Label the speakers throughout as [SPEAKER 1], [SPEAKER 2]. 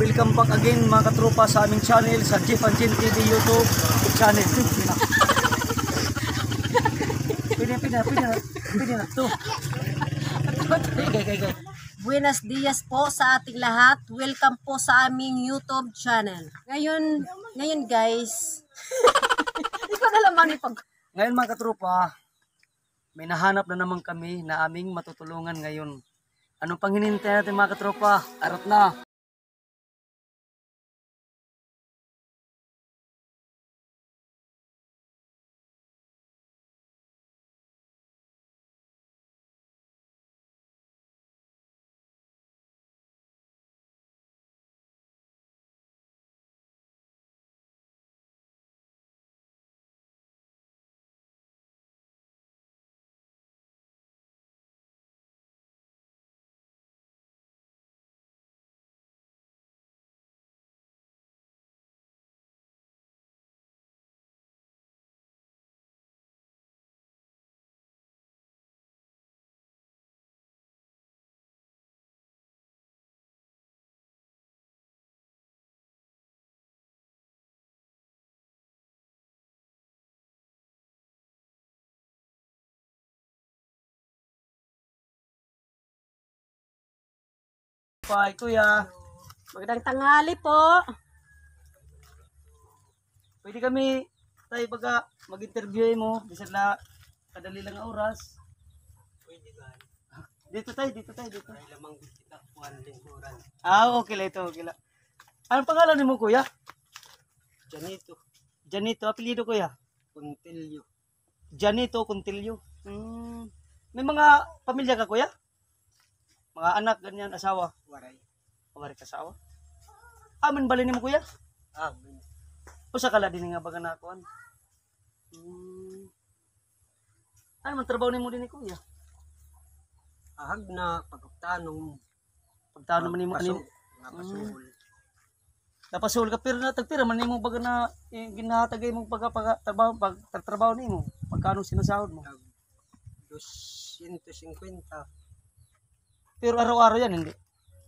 [SPEAKER 1] welcome back again mga katropa sa aming channel sa Jeff and Jen TV YouTube channel. Pwede na to.
[SPEAKER 2] Buenos dias po sa ating lahat. Welcome po sa aming YouTube channel. Ngayon guys, ikaw na lamang
[SPEAKER 1] Ngayon mga katropa, may nahanap na naman kami na aming matutulungan ngayon. Anong pang hinihintay natin mga katropa? Arat na! Bye, kuya.
[SPEAKER 2] magandang tanghali po.
[SPEAKER 1] Pwede kami tayo baga mag-interview mo. Bisan na kadali lang ang oras.
[SPEAKER 3] Pwede ba?
[SPEAKER 1] Dito tayo.
[SPEAKER 3] Ay lamang kita kuhan lingkuran.
[SPEAKER 1] Okay lang ito, okay lang. Anong pangalan mo kuya?
[SPEAKER 3] Janito,
[SPEAKER 1] Janito, apelido kuya?
[SPEAKER 3] Puntilyo.
[SPEAKER 1] Janito Contillo. May mga pamilya ka kuya? Mga anak, ganyan, asawa?
[SPEAKER 3] Waray.
[SPEAKER 1] Waray ka asawa? Aman balin mo kuya?
[SPEAKER 3] Amin.
[SPEAKER 1] Usa kala din nga baga nakuan. Ano man trabaho nimo din ni kuya?
[SPEAKER 3] Ahag na pagtanong.
[SPEAKER 1] Pagtano man nimo anin?
[SPEAKER 3] Napasuhol.
[SPEAKER 1] Napasul ka pero na tagpira man nimo baga na ginahatagay mo trabaho pagtrabaho nimo. Magkano sinasahod mo?
[SPEAKER 3] 250.
[SPEAKER 1] Pero araw-araw yan hindi.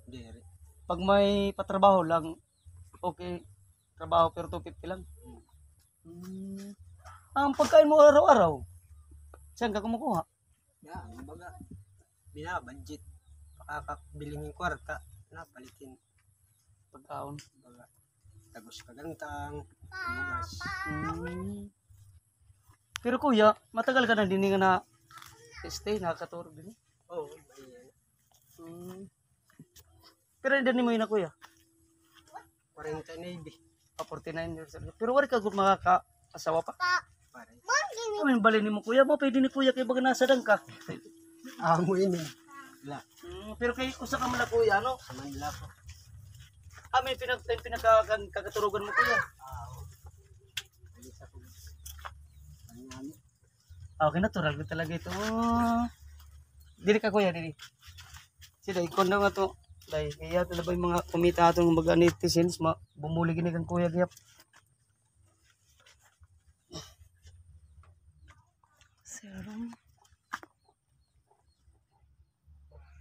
[SPEAKER 3] Dere.
[SPEAKER 1] Pag may patrabaho lang okay trabaho pero 250 lang. Ang pagkain mo araw-araw saan ka kumukuha?
[SPEAKER 3] Yan, baga binabudget. Pakakabili ng kwarta. Napalitin.
[SPEAKER 1] Pagkaon.
[SPEAKER 3] Baga tagos kagantang. Bugas.
[SPEAKER 1] Pero kuya, matagal ka na din nga na stay nakaturo din.
[SPEAKER 3] Oo, ayan.
[SPEAKER 1] Pero hindi mo yun na kuya.
[SPEAKER 3] 40 Navy.
[SPEAKER 1] 49 years old. Pero wala ka makaka-asawa pa.
[SPEAKER 3] Pare.
[SPEAKER 1] Amin balin mo kuya mo, pwede ni kuya kay baga nasa ka.
[SPEAKER 3] Amo ini. La.
[SPEAKER 1] Pero kay usa ka man na kuya, no?
[SPEAKER 3] Sa Manila ko.
[SPEAKER 1] Amin pinagkakaturugan mo kuya.
[SPEAKER 3] Alis ako. Ano?
[SPEAKER 1] Okay, natural ko talaga ito. Dili ka kuya, dili. Sila, ikon na nga to. Dahil kaya ito na ba yung mga kumita atong mga netizens, bumuli gini kang kuya giyap. Serum.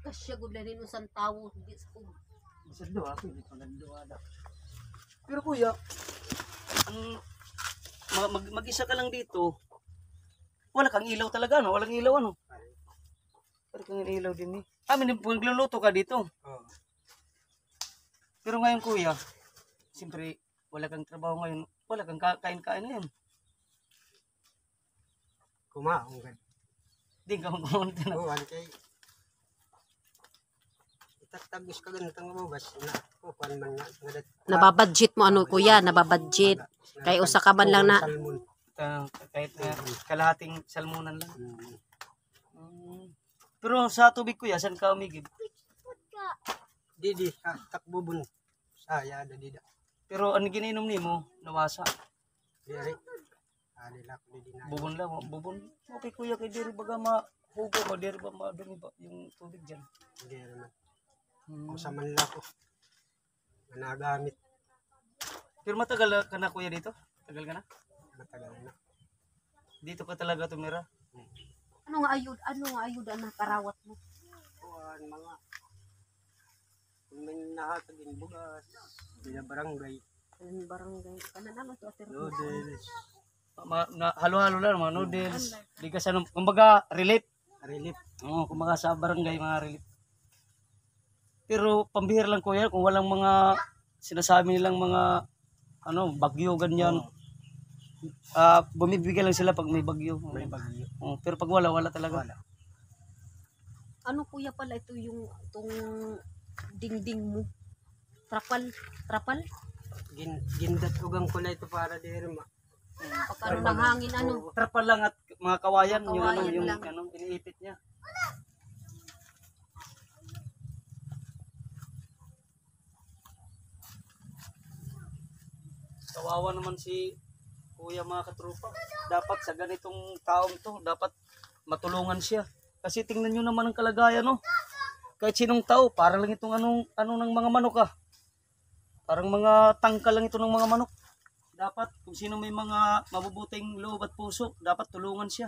[SPEAKER 2] Kasya gudlanin usang tawo di sa kung.
[SPEAKER 1] Bisa doa ako, hindi ko nagdoa da. Pero kuya, mag-isa ka lang dito. Wala kang ilaw talaga, no? Walang ilaw, ano? Wala kang ilaw din eh. Amin, nagluluto ka dito.
[SPEAKER 3] Oo.
[SPEAKER 1] Pero ngayon kuya, siyempre wala kang trabaho ngayon, wala kang kain-kain ngayon.
[SPEAKER 3] Kumaong gan.
[SPEAKER 1] Di ka magkumunta na.
[SPEAKER 3] Oo, kay itatagos ka ganitang mabas na kukuan man nga ngadat.
[SPEAKER 2] Nababudget mo ano kuya, nababudget. Kay usa ka man lang na
[SPEAKER 3] Salmon.
[SPEAKER 1] Kahit kalahating salmonan lang. Pero sa tubig kuya, saan ka umigib?
[SPEAKER 3] Didi, takbubun. Saya ada dida.
[SPEAKER 1] Pero ang ginainom nimo, nawasa.
[SPEAKER 3] Diri. Alila ko didi na.
[SPEAKER 1] Bubon lang, bubon. Okay kuya, kay diri baga mahugo ba, diri ba madumi ba yung tubig dyan?
[SPEAKER 3] Diri man. Kung sa Manila ko. Nagamit.
[SPEAKER 1] Pero matagal ka na kuya dito? Tagal ka na?
[SPEAKER 3] Matagal na.
[SPEAKER 1] Dito ka talaga tumira?
[SPEAKER 2] ano nga ayud ang nakarawat mo.
[SPEAKER 3] Kuan mga Kung may nahatagin bugas, bila barangay,
[SPEAKER 2] Ang barangay. Kananalo to atir.
[SPEAKER 3] noodles,
[SPEAKER 1] Halo-halo lang, mga noodles. Di ka sa, kumbaga, relief.
[SPEAKER 3] relief.
[SPEAKER 1] Oo, kumbaga sa barangay, mga relief. Pero pambihira lang kuya, kung walang mga sinasabi nilang mga bagyo ganyan. Bumibigay lang sila pag may bagyo.
[SPEAKER 3] May bagyo.
[SPEAKER 1] Pero pag wala, wala talaga.
[SPEAKER 3] Wala.
[SPEAKER 2] Ano kuya pala ito yung itong dingding mo? Trapal?
[SPEAKER 3] Gindat ugang kulay ito para dire ma.
[SPEAKER 2] Pagkaroon ng hangin ano?
[SPEAKER 1] Trapal lang at mga kawayan, yung
[SPEAKER 2] Kawayan lang.
[SPEAKER 1] iniipit niya. Kawawa naman si kuya mga katropa. Dapat sa ganitong taong to, dapat matulungan siya. Kasi tingnan nyo naman ang kalagayan, no? Kahit sinong tao, para lang itong ano ng mga manok ah. Parang mga tangka lang ito ng mga manok. Dapat kung sino may mga mabubuting loob at puso, dapat tulungan siya.